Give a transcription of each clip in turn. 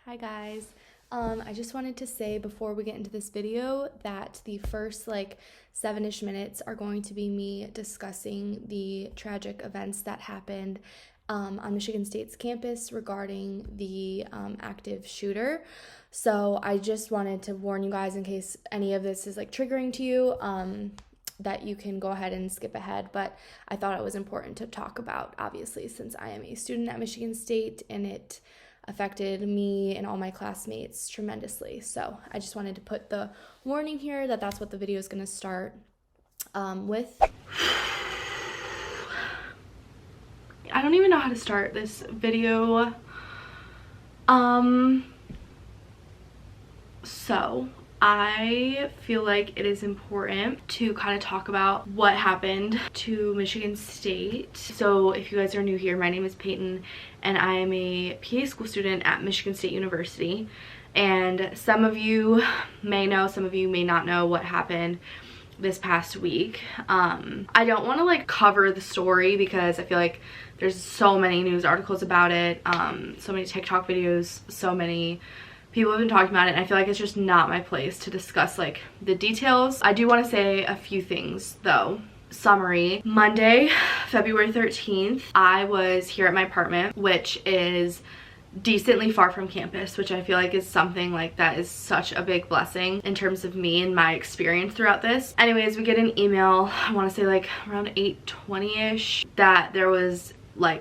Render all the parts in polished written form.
Hi guys. I just wanted to say before we get into this video that the first 7-ish minutes are going to be me discussing the tragic events that happened on Michigan State's campus regarding the active shooter. So I just wanted to warn you guys in case any of this is triggering to you, that you can go ahead and skip ahead, but I thought it was important to talk about, obviously, since I am a student at Michigan State and it affected me and all my classmates tremendously. So I just wanted to put the warning here that that's what the video is going to start with. I don't even know how to start this video. So I feel like it is important to kind of talk about what happened to Michigan State. So if you guys are new here, my name is Peyton and I am a PA school student at Michigan State University. And some of you may know, some of you may not know what happened this past week. I don't want to cover the story because I feel like there's so many news articles about it, so many TikTok videos, so many people have been talking about it, and I feel like it's just not my place to discuss the details. I do want to say a few things though. Summary: Monday, February 13th, I was here at my apartment, which is decently far from campus, which I feel like is something that is such a big blessing in terms of me and my experience throughout this. Anyways, we get an email, I want to say around 8:20ish, that there was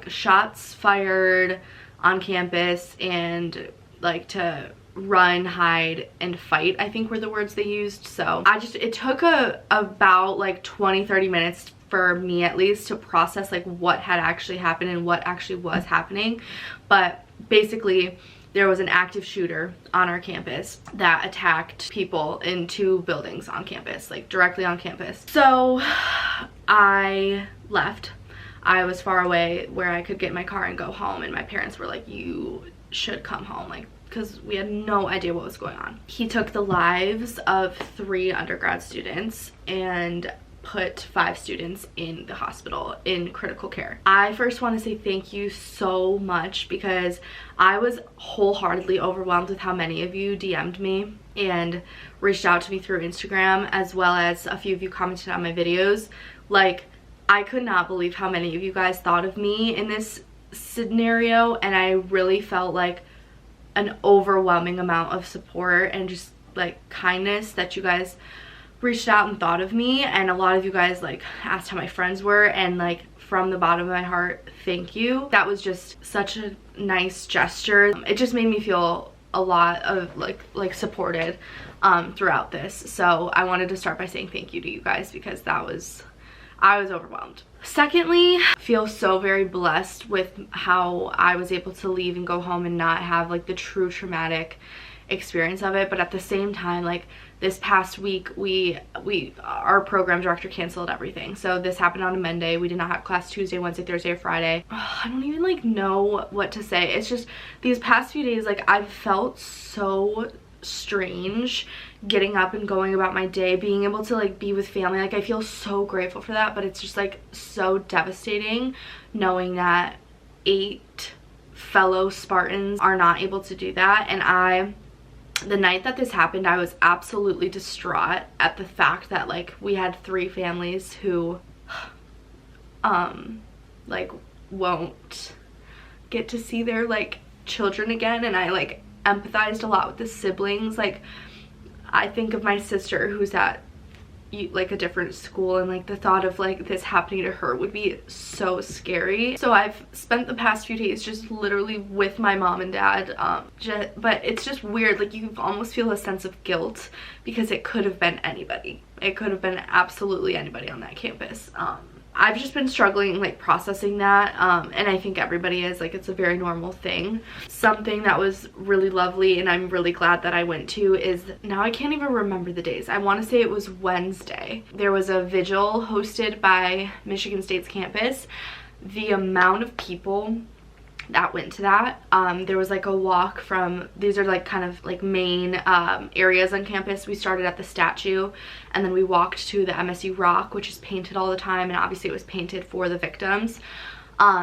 shots fired on campus and to run, hide, and fight, I think were the words they used. So it took about 20-30 minutes for me at least to process what had actually happened and what actually was happening. But basically there was an active shooter on our campus that attacked people in 2 buildings on campus, directly on campus. So I left. I was far away where I could get in my car and go home, and my parents were like, you should come home, because we had no idea what was going on. He took the lives of 3 undergrad students and put 5 students in the hospital in critical care. I first want to say thank you so much, because I was wholeheartedly overwhelmed with how many of you DM'd me and reached out to me through Instagram, as well as a few of you commented on my videos. I could not believe how many of you guys thought of me in this scenario, and I really felt an overwhelming amount of support and just kindness that you guys reached out and thought of me. And a lot of you guys asked how my friends were, and from the bottom of my heart, thank you. That was just such a nice gesture. It just made me feel a lot of supported throughout this. So I wanted to start by saying thank you to you guys, because I was overwhelmed. Secondly, I feel so very blessed with how I was able to leave and go home and not have the true traumatic experience of it. But at the same time, this past week, our program director canceled everything. So this happened on a Monday. We did not have class Tuesday, Wednesday, Thursday, or Friday. I don't even know what to say. It's just these past few days, I've felt so strange getting up and going about my day, being able to be with family. I feel so grateful for that, but it's just so devastating knowing that 8 fellow Spartans are not able to do that. And the night that this happened, I was absolutely distraught at the fact that we had 3 families who won't get to see their children again. And I empathized a lot with the siblings. I think of my sister who's at a different school, and the thought of this happening to her would be so scary. So I've spent the past few days just literally with my mom and dad, but it's just weird. You almost feel a sense of guilt, because it could have been anybody. It could have been absolutely anybody on that campus. I've just been struggling processing that, and I think everybody is. It's a very normal thing. Something that was really lovely and I'm really glad that I went to is, now I can't even remember the days. I want to say it was Wednesday. There was a vigil hosted by Michigan State's campus. The amount of people that went to that, there was a walk from, these are kind of main areas on campus. We started at the statue, and then we walked to the MSU rock, which is painted all the time, and obviously it was painted for the victims.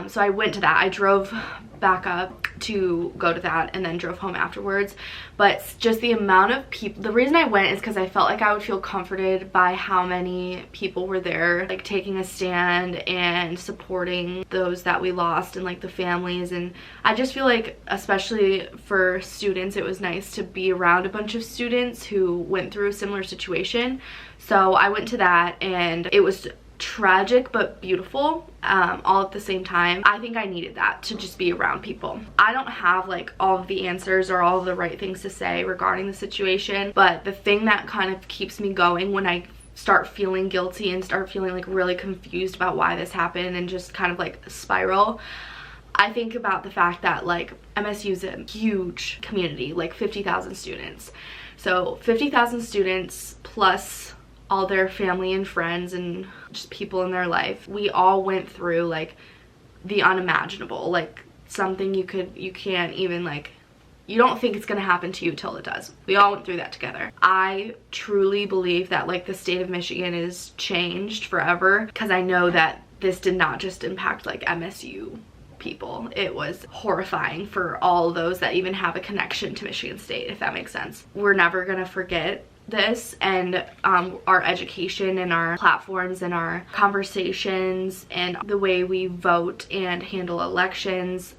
So I went to that. I drove back up to go to that and then drove home afterwards. But just the amount of people, the reason I went is because I felt like I would feel comforted by how many people were there, like taking a stand and supporting those that we lost and like the families. And I just feel like, especially for students, it was nice to be around a bunch of students who went through a similar situation. So I went to that, and it was tragic but beautiful, all at the same time. I think I needed that, to just be around people. I don't have like all of the answers or all of the right things to say regarding the situation, but the thing that kind of keeps me going when I start feeling guilty and start feeling like really confused about why this happened and just kind of like spiral, I think about the fact that like MSU is a huge community, like 50,000 students. So 50,000 students plus all their family and friends and just people in their life. We all went through like the unimaginable, like something you can't even like, you don't think it's gonna happen to you till it does. We all went through that together. I truly believe that like the state of Michigan is changed forever, because I know that this did not just impact like MSU people. It was horrifying for all those that even have a connection to Michigan State, if that makes sense. We're never gonna forget this, and our education and our platforms and our conversations and the way we vote and handle elections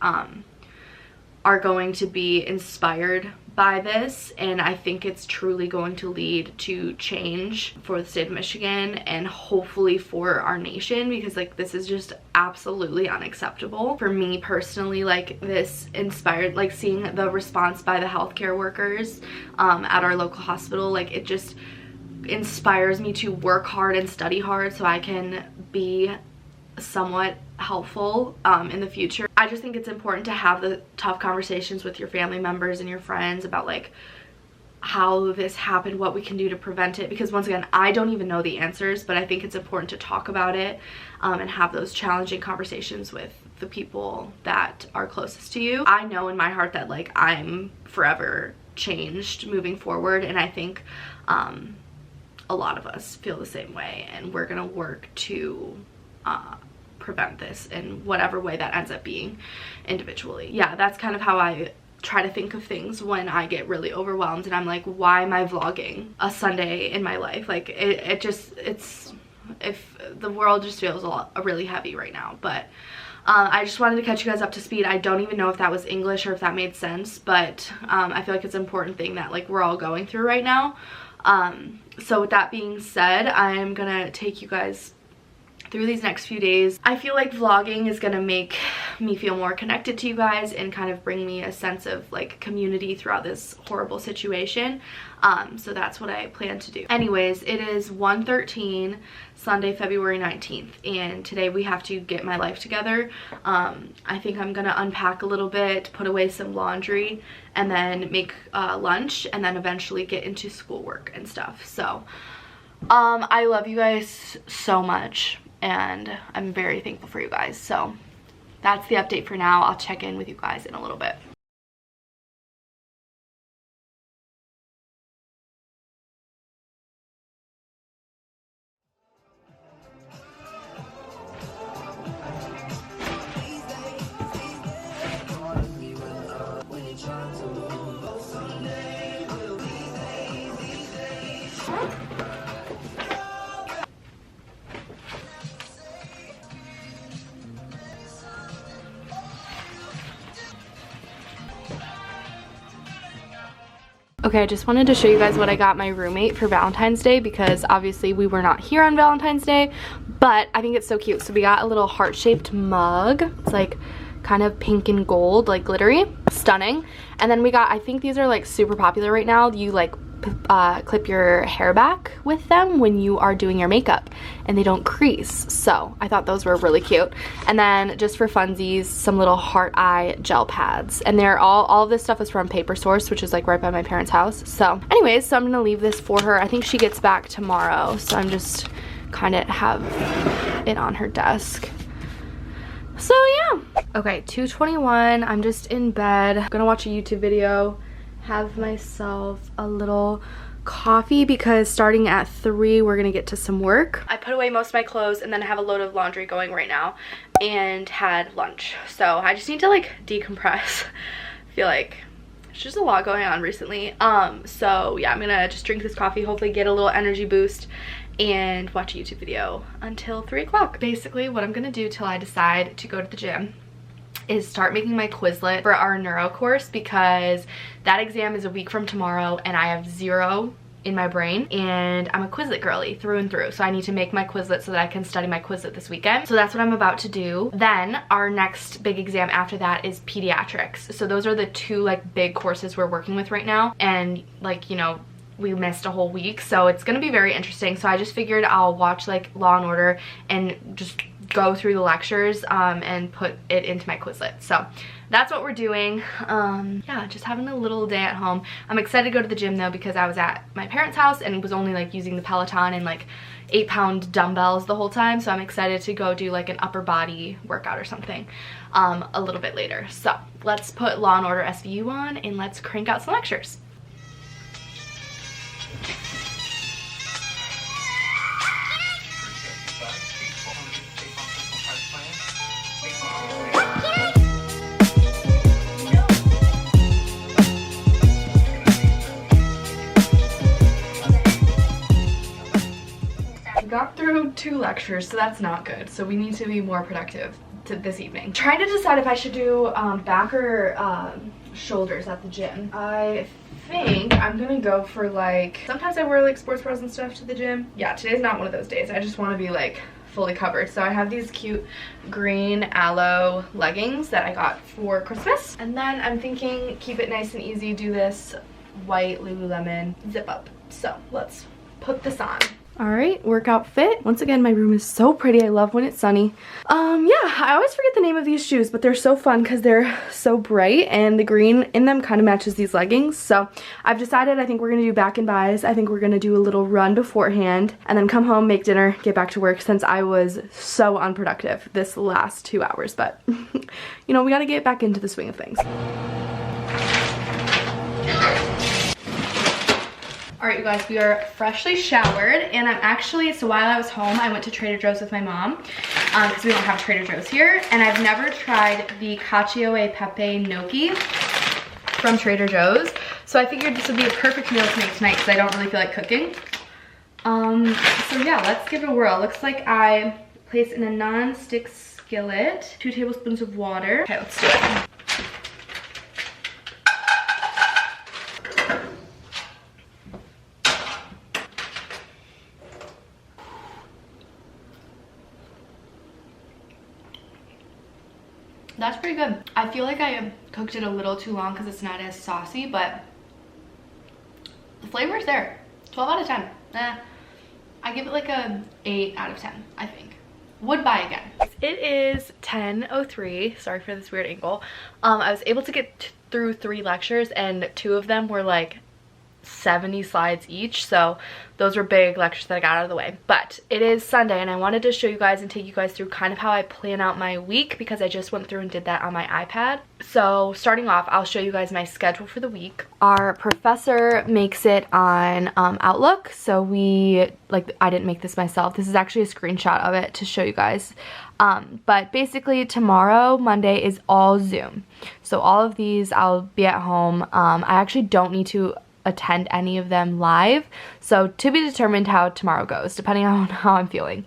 are going to be inspired by this, and I think it's truly going to lead to change for the state of Michigan and hopefully for our nation, because like this is just absolutely unacceptable. For me personally, like this inspired, like seeing the response by the healthcare workers at our local hospital, like it just inspires me to work hard and study hard so I can be somewhat helpful in the future. I just think it's important to have the tough conversations with your family members and your friends about like how this happened, what we can do to prevent it, because once again, I don't even know the answers, but I think it's important to talk about it and have those challenging conversations with the people that are closest to you. I know in my heart that like I'm forever changed moving forward, and I think a lot of us feel the same way, and we're gonna work to prevent this in whatever way that ends up being individually. Yeah, that's kind of how I try to think of things when I get really overwhelmed and I'm like, why am I vlogging a Sunday in my life? Like it's if the world just feels really heavy right now. But I just wanted to catch you guys up to speed. I don't even know if that was English or if that made sense, but I feel like it's an important thing that like we're all going through right now. So with that being said, I'm gonna take you guys through these next few days. I feel like vlogging is gonna make me feel more connected to you guys and kind of bring me a sense of like community throughout this horrible situation. So that's what I plan to do. Anyways, it is 1:13 Sunday, February 19th, and today we have to get my life together. I think I'm gonna unpack a little bit, put away some laundry, and then make lunch, and then eventually get into schoolwork and stuff. So I love you guys so much, and I'm very thankful for you guys. So that's the update for now. I'll check in with you guys in a little bit. Okay, I just wanted to show you guys what I got my roommate for Valentine's Day, because obviously we were not here on Valentine's Day, but I think it's so cute. So we got a little heart-shaped mug. It's like kind of pink and gold, like glittery, stunning. And then we got, I think these are like super popular right now. You like clip your hair back with them when you are doing your makeup and they don't crease. So I thought those were really cute. And then just for funsies, some little heart eye gel pads, and they're all of this stuff is from Paper Source, which is like right by my parents' house. So anyways, so I'm gonna leave this for her. I think she gets back tomorrow, so I'm just kind of have it on her desk. So yeah. Okay, 2:21. I'm just in bed. I'm gonna watch a YouTube video, have myself a little coffee because starting at 3 we're gonna get to some work. I put away most of my clothes and then I have a load of laundry going right now and had lunch. So I just need to like decompress. I feel like there's just a lot going on recently. So yeah, I'm gonna just drink this coffee, hopefully get a little energy boost and watch a YouTube video until 3 o'clock. Basically what I'm gonna do till I decide to go to the gym is start making my Quizlet for our neuro course, because that exam is a week from tomorrow and I have 0 in my brain and I'm a Quizlet girly through and through, so I need to make my Quizlet so that I can study my Quizlet this weekend. So that's what I'm about to do. Then our next big exam after that is pediatrics. So those are the 2 like big courses we're working with right now, and like, you know, we missed a whole week, so it's gonna be very interesting. So I just figured I'll watch like Law and Order and just go through the lectures and put it into my Quizlet. So that's what we're doing. Yeah, just having a little day at home. I'm excited to go to the gym though, because I was at my parents' house and was only like using the Peloton and like 8-pound dumbbells the whole time. So I'm excited to go do like an upper body workout or something a little bit later. So let's put Law and Order SVU on and let's crank out some lectures. Got through 2 lectures, so that's not good. So we need to be more productive this evening. Trying to decide if I should do back or shoulders at the gym. I think I'm gonna go for like, sometimes I wear like sports bras and stuff to the gym. Yeah, today's not one of those days. I just want to be like fully covered. So I have these cute green aloe leggings that I got for Christmas, and then I'm thinking keep it nice and easy, do this white Lululemon zip up. So let's put this on. All right, workout fit. Once again, my room is so pretty. I love when it's sunny. Yeah, I always forget the name of these shoes, but they're so fun because they're so bright and the green in them kind of matches these leggings. So I've decided I think we're gonna do back and buys. I think we're gonna do a little run beforehand and then come home, make dinner, get back to work, since I was so unproductive this last 2 hours. But you know, we gotta get back into the swing of things. Alright you guys, we are freshly showered, and I'm actually, so while I was home, I went to Trader Joe's with my mom, because we don't have Trader Joe's here, and I've never tried the cacio e pepe gnocchi from Trader Joe's, so I figured this would be a perfect meal to make tonight, because I don't really feel like cooking. So yeah, let's give it a whirl. Looks like I place in a non-stick skillet 2 tablespoons of water. Okay, let's do it. That's pretty good. I feel like I cooked it a little too long because it's not as saucy, but the flavor is there. 12 out of 10. I give it like a 8 out of 10, I think. Would buy again. It is 10:03. Sorry for this weird angle. I was able to get through 3 lectures, and 2 of them were like 70 slides each, so those were big lectures that I got out of the way. But it is Sunday and I wanted to show you guys and take you guys through kind of how I plan out my week, because I just went through and did that on my iPad. So starting off, I'll show you guys my schedule for the week. Our professor makes it on Outlook, so I didn't make this myself. This is actually a screenshot of it to show you guys. But basically tomorrow, Monday, is all Zoom. So all of these I'll be at home. I actually don't need to attend any of them live, so to be determined how tomorrow goes, depending on how I'm feeling.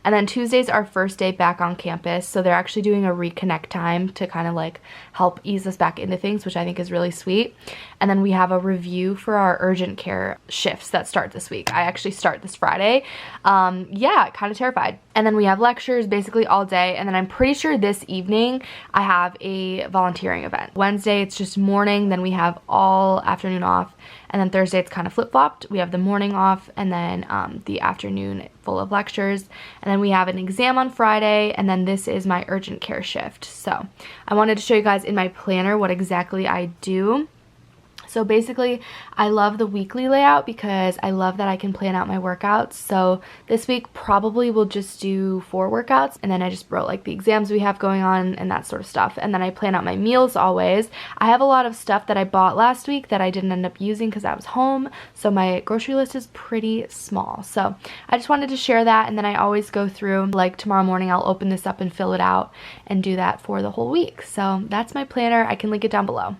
And then Tuesday's our first day back on campus, so they're actually doing a reconnect time to kind of like help ease us back into things, which I think is really sweet. And then we have a review for our urgent care shifts that start this week. I actually start this Friday. Yeah, kind of terrified. And then we have lectures basically all day, and then I'm pretty sure this evening I have a volunteering event. Wednesday it's just morning, then we have all afternoon off, and then Thursday it's kind of flip-flopped. We have the morning off and then the afternoon full of lectures, and then we have an exam on Friday, and then this is my urgent care shift. So I wanted to show you guys in my planner what exactly I do. So basically, I love the weekly layout because I love that I can plan out my workouts. So this week probably will just do 4 workouts, and then I just wrote like the exams we have going on and that sort of stuff. And then I plan out my meals always. I have a lot of stuff that I bought last week that I didn't end up using because I was home. So my grocery list is pretty small. So I just wanted to share that, and then I always go through, like tomorrow morning I'll open this up and fill it out and do that for the whole week. So that's my planner. I can link it down below.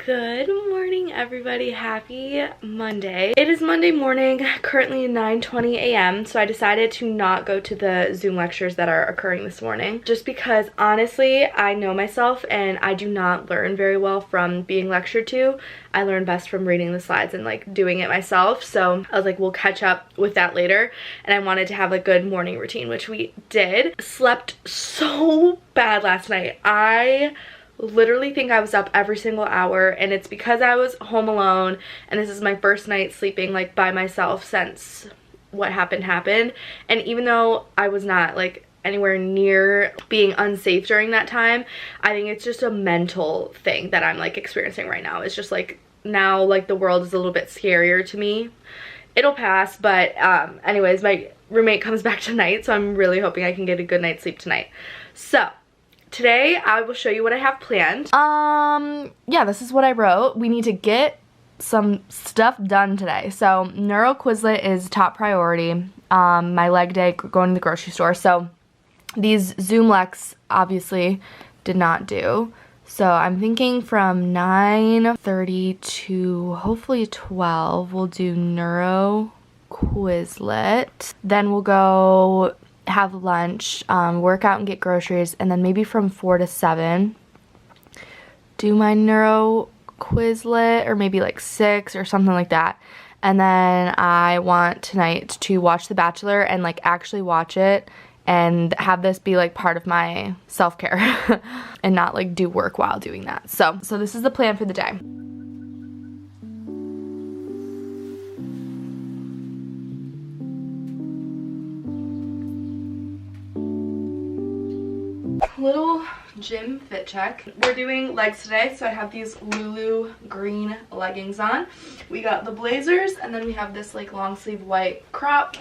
Good morning, everybody. Happy Monday. It is Monday morning, currently 9:20 a.m. So I decided to not go to the Zoom lectures that are occurring this morning, just because honestly I know myself and I do not learn very well from being lectured to. I learn best from reading the slides and like doing it myself. So I was like, we'll catch up with that later, and I wanted to have a good morning routine, which we did. Slept so bad last night. I literally think I was up every single hour, and it's because I was home alone, and this is my first night sleeping like by myself since what happened. And even though I was not like anywhere near being unsafe during that time, I think it's just a mental thing that I'm like experiencing right now. It's just like now like the world is a little bit scarier to me. It'll pass, but anyways, my roommate comes back tonight, so I'm really hoping I can get a good night's sleep tonight. So today I will show you what I have planned. Yeah, this is what I wrote. We need to get some stuff done today. So neuro Quizlet is top priority. My leg day, going to the grocery store. So these Zoom lecs obviously did not do. So I'm thinking from 9:30 to hopefully 12 we'll do neuro Quizlet. Then we'll go have lunch, work out and get groceries, and then maybe from 4 to 7 do my neuro Quizlet, or maybe like 6 or something like that. And then I want tonight to watch The Bachelor and like actually watch it and have this be like part of my self-care and not like do work while doing that. So this is the plan for the day. Little gym fit check. We're doing legs today, so I have these Lulu green leggings on. We got the blazers, and then we have this like long sleeve white crop.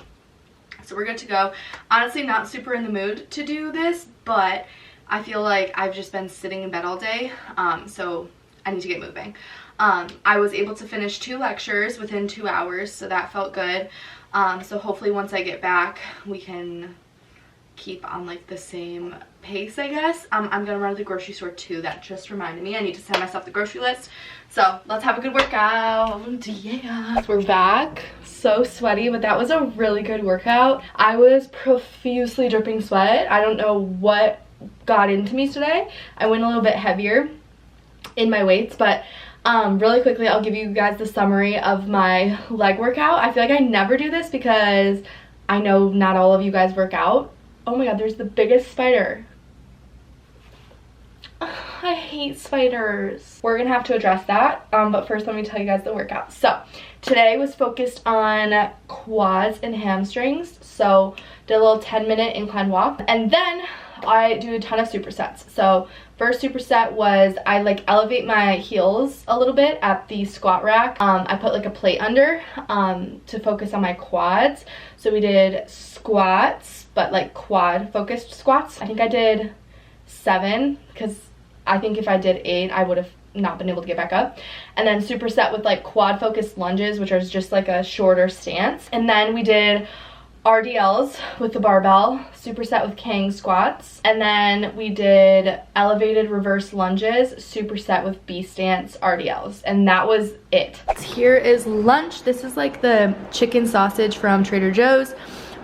So we're good to go. Honestly, not super in the mood to do this, but I feel like I've just been sitting in bed all day, so I need to get moving. I was able to finish 2 lectures within 2 hours, so that felt good. So hopefully once I get back, we can keep on like the same pace, I guess. I'm gonna run to the grocery store too. That just reminded me I need to send myself the grocery list. So let's have a good workout. Yeah, we're back. So sweaty, but that was a really good workout. I was profusely dripping sweat. I don't know what got into me today. I went a little bit heavier in my weights, but really quickly I'll give you guys the summary of my leg workout. I feel like I never do this because I know not all of you guys work out. Oh my god, there's the biggest spider. I hate spiders. We're gonna have to address that, but first let me tell you guys the workout. So today was focused on quads and hamstrings. So did a little 10-minute incline walk, and then I do a ton of supersets. So first superset was I like elevate my heels a little bit at the squat rack. I put like a plate under to focus on my quads. So we did squats, but like quad focused squats. I think I did 7 because I think if I did 8 I would have not been able to get back up. And then superset with like quad focused lunges, which are just like a shorter stance. And then we did RDLs with the barbell, superset with Kang squats, and then we did elevated reverse lunges, superset with B stance RDLs, and that was it. Here is lunch. This is like the chicken sausage from Trader Joe's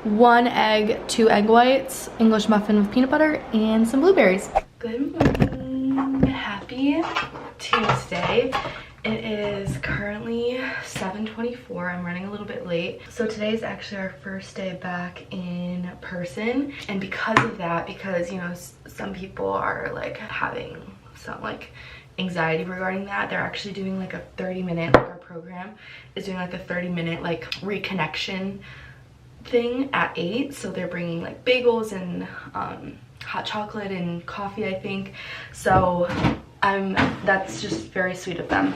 1 egg, 2 egg whites, English muffin with peanut butter, and some blueberries. Good morning. Happy Tuesday. It is currently 7:24. I'm running a little bit late. So today is actually our first day back in person. And because of that, because, you know, some people are like having some like anxiety regarding that, they're actually doing like a 30-minute, like our program is doing like a 30-minute like reconnection thing at 8. So they're bringing like bagels and hot chocolate and coffee, I think. So that's just very sweet of them.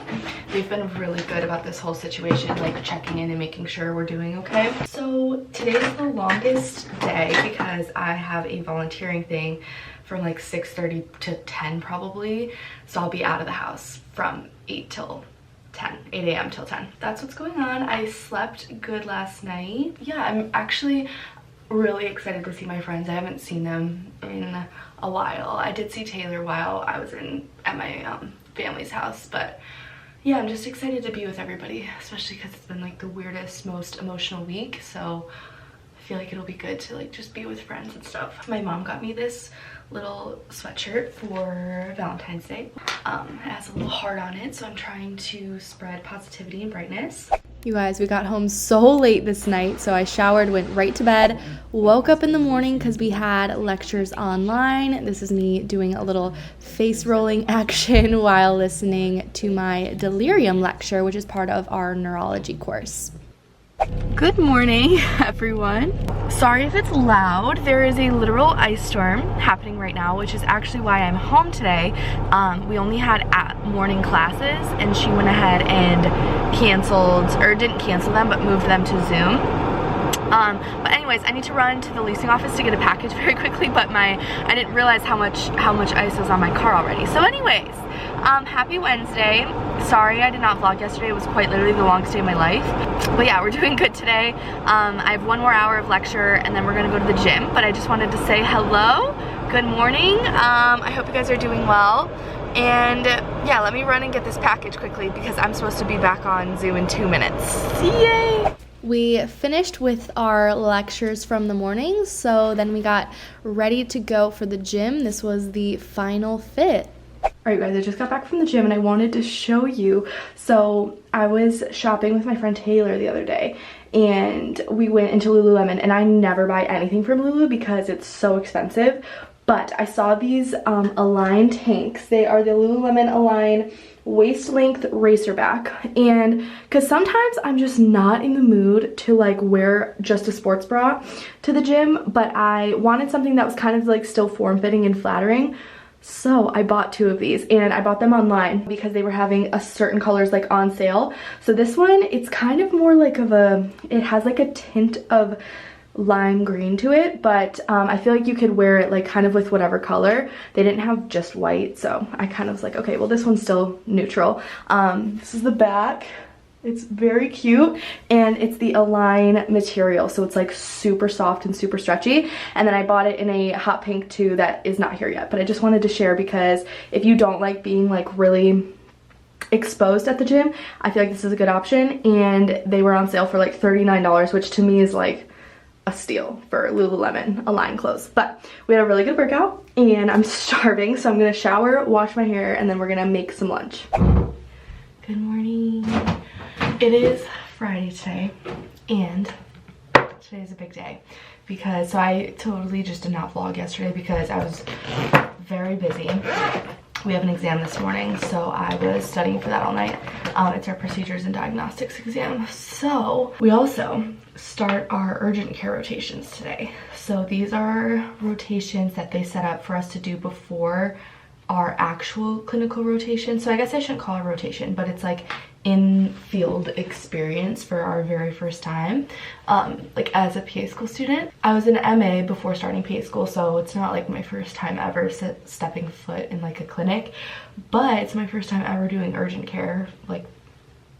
They've been really good about this whole situation, like checking in and making sure we're doing okay. So today's the longest day because I have a volunteering thing from like 6:30 to 10 probably. So I'll be out of the house from 8 a.m. till 10. That's what's going on. I slept good last night. Yeah, I'm actually really excited to see my friends. I haven't seen them in a while. I did see Taylor while I was at my family's house, but yeah, I'm just excited to be with everybody, especially because it's been like the weirdest, most emotional week. So I feel like it'll be good to like just be with friends and stuff. My mom got me this little sweatshirt for Valentine's Day. It has a little heart on it, so I'm trying to spread positivity and brightness. You guys, we got home so late this night, so I showered, went right to bed, woke up in the morning because we had lectures online. This is me doing a little face rolling action while listening to my delirium lecture, which is part of our neurology course. Good morning, everyone. Sorry if it's loud. There is a literal ice storm happening right now, which is actually why I'm home today. We only had morning classes, and she went ahead and canceled, or didn't cancel them, but moved them to Zoom. But anyways, I need to run to the leasing office to get a package very quickly, but I didn't realize how much ice was on my car already. So anyways, happy Wednesday. Sorry I did not vlog yesterday. It was quite literally the longest day of my life. But yeah, we're doing good today. I have 1 more hour of lecture and then we're gonna go to the gym, but I just wanted to say hello, good morning. I hope you guys are doing well. And yeah, let me run and get this package quickly because I'm supposed to be back on Zoom in 2 minutes. Yay! We finished with our lectures from the morning, so then we got ready to go for the gym. This was the final fit. Alright guys, I just got back from the gym and I wanted to show you. So I was shopping with my friend Taylor the other day and we went into Lululemon, and I never buy anything from Lulu because it's so expensive. But I saw these Align tanks. They are the Lululemon Align waist length racerback, and because sometimes I'm just not in the mood to like wear just a sports bra to the gym, but I wanted something that was kind of like still form-fitting and flattering. So I bought 2 of these, and I bought them online because they were having a certain colors like on sale. So this one, it's kind of more like it has like a tint of lime green to it, but I feel like you could wear it like kind of with whatever color. They didn't have just white, so I kind of was like, okay, well this one's still neutral. This is the back. It's very cute, and it's the Align material, so it's like super soft and super stretchy. And then I bought it in a hot pink too that is not here yet, but I just wanted to share because if you don't like being like really exposed at the gym, I feel like this is a good option. And they were on sale for like $39, which to me is like a steal for Lululemon Align clothes. But we had a really good workout and I'm starving, so I'm gonna shower, wash my hair, and then we're gonna make some lunch. Good morning. It is Friday today, and today is a big day because I totally just did not vlog yesterday because I was very busy. We have an exam this morning, so I was studying for that all night. It's our procedures and diagnostics exam. So we also start our urgent care rotations today. So these are rotations that they set up for us to do before our actual clinical rotation. So I guess I shouldn't call it a rotation, but it's like in-field experience for our very first time, like as a PA school student. I was an MA before starting PA school, so it's not like my first time ever stepping foot in like a clinic, but it's my first time ever doing urgent care, like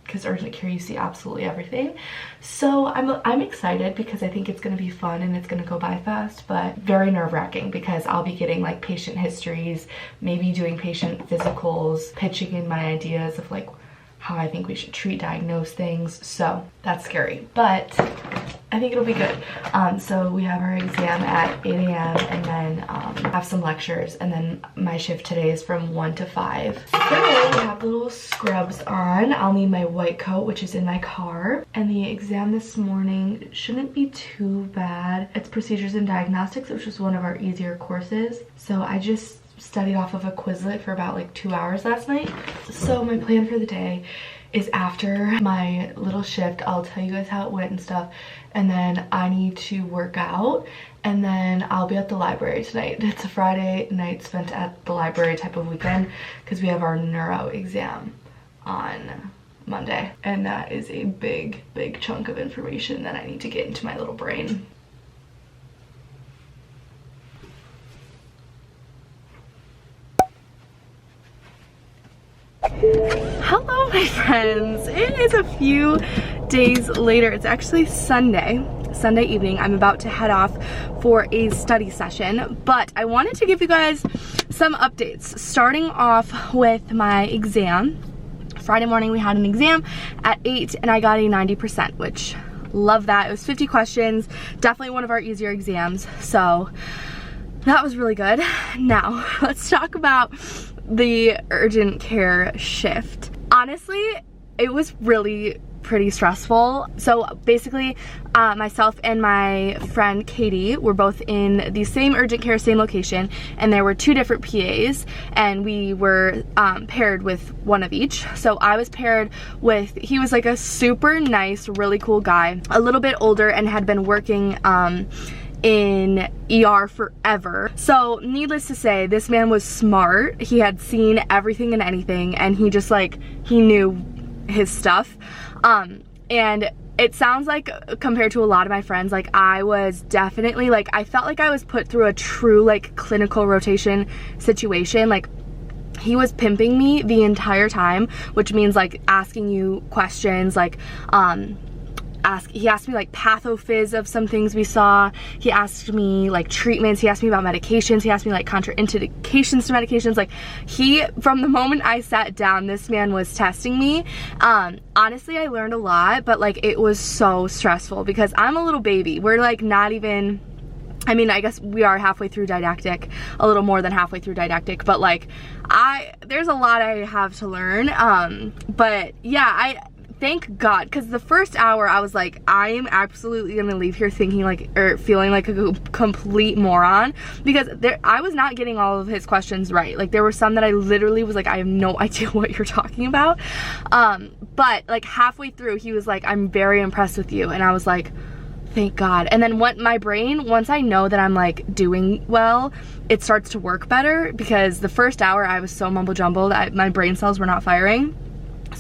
because urgent care you see absolutely everything. So I'm excited because I think it's going to be fun and it's going to go by fast, but very nerve-wracking because I'll be getting like patient histories, maybe doing patient physicals, pitching in my ideas of like how I think we should treat, diagnose things. So that's scary, but I think it'll be good. So we have our exam at 8 a.m. and then have some lectures, and then my shift today is from 1 to 5. So we have little scrubs on. I'll need my white coat, which is in my car. And the exam this morning shouldn't be too bad. It's procedures and diagnostics, which is one of our easier courses. So I just studied off of a Quizlet for about like 2 hours last night. So my plan for the day is after my little shift, I'll tell you guys how it went and stuff, and then I need to work out, and then I'll be at the library tonight. It's a Friday night spent at the library type of weekend because we have our neuro exam on Monday, and that is a big chunk of information that I need to get into my little brain. Hello my friends, it is a few days later. It's actually Sunday evening. I'm about to head off for a study session, but I wanted to give you guys some updates, starting off with my exam. Friday morning we had an exam at 8 and I got a 90%, which love that. It was 50 questions, definitely one of our easier exams, so that was really good. Now let's talk about the urgent care shift. Honestly, it was really pretty stressful. So basically, myself and my friend Katie were both in the same urgent care, same location, and there were 2 different PAs, and we were paired with one of each. So I was paired with, he was like a super nice, really cool guy, a little bit older, and had been working in ER forever. So needless to say, this man was smart. He had seen everything and anything, and he just like, he knew his stuff. And it sounds like, compared to a lot of my friends, like I was definitely like, I felt like I was put through a true like clinical rotation situation. Like he was pimping me the entire time, which means like asking you questions, like he asked me like pathophys of some things we saw. He asked me like treatments. He asked me about medications. He asked me like contraindications to medications. Like from the moment I sat down, this man was testing me. Honestly, I learned a lot, but like it was so stressful because I'm a little baby. We're like not even, I mean, I guess we are halfway through didactic, a little more than halfway through didactic, but like there's a lot I have to learn. But yeah, thank God, because the first hour I was like, I am absolutely gonna leave here thinking like, or feeling like a complete moron, because I was not getting all of his questions right. Like there were some that I literally was like, I have no idea what you're talking about. But like halfway through, he was like, I'm very impressed with you. And I was like, thank God. And then my brain, once I know that I'm like doing well, it starts to work better, because the first hour I was so mumble jumbled, my brain cells were not firing.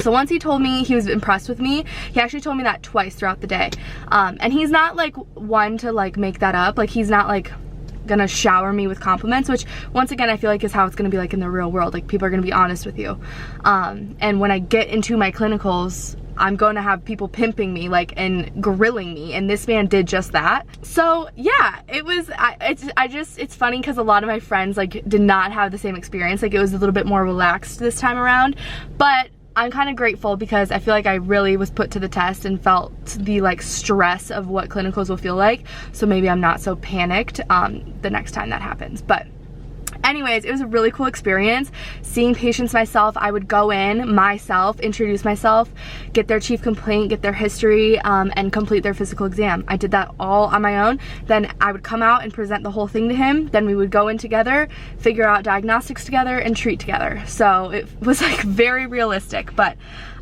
So once he told me he was impressed with me, he actually told me that twice throughout the day. And he's not like one to like make that up. Like he's not like gonna shower me with compliments, which once again I feel like is how it's gonna be like in the real world. Like people are gonna be honest with you. And when I get into my clinicals, I'm going to have people pimping me like and grilling me, and this man did just that. So yeah, it was, it's funny because a lot of my friends like did not have the same experience. Like it was a little bit more relaxed this time around, but I'm kind of grateful because I feel like I really was put to the test and felt the like stress of what clinicals will feel like. So maybe I'm not so panicked the next time that happens. But anyways, it was a really cool experience seeing patients myself. I would go in myself, introduce myself, get their chief complaint, get their history, and complete their physical exam. I did that all on my own. Then I would come out and present the whole thing to him. Then we would go in together, figure out diagnostics together, and treat together. So it was like very realistic. But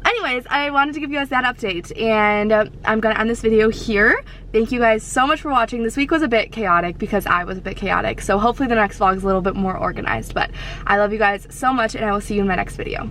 anyways, I wanted to give you guys that update, and I'm gonna end this video here. Thank you guys so much for watching. This week was a bit chaotic because I was a bit chaotic, so hopefully the next vlog is a little bit more organized. But I love you guys so much, and I will see you in my next video.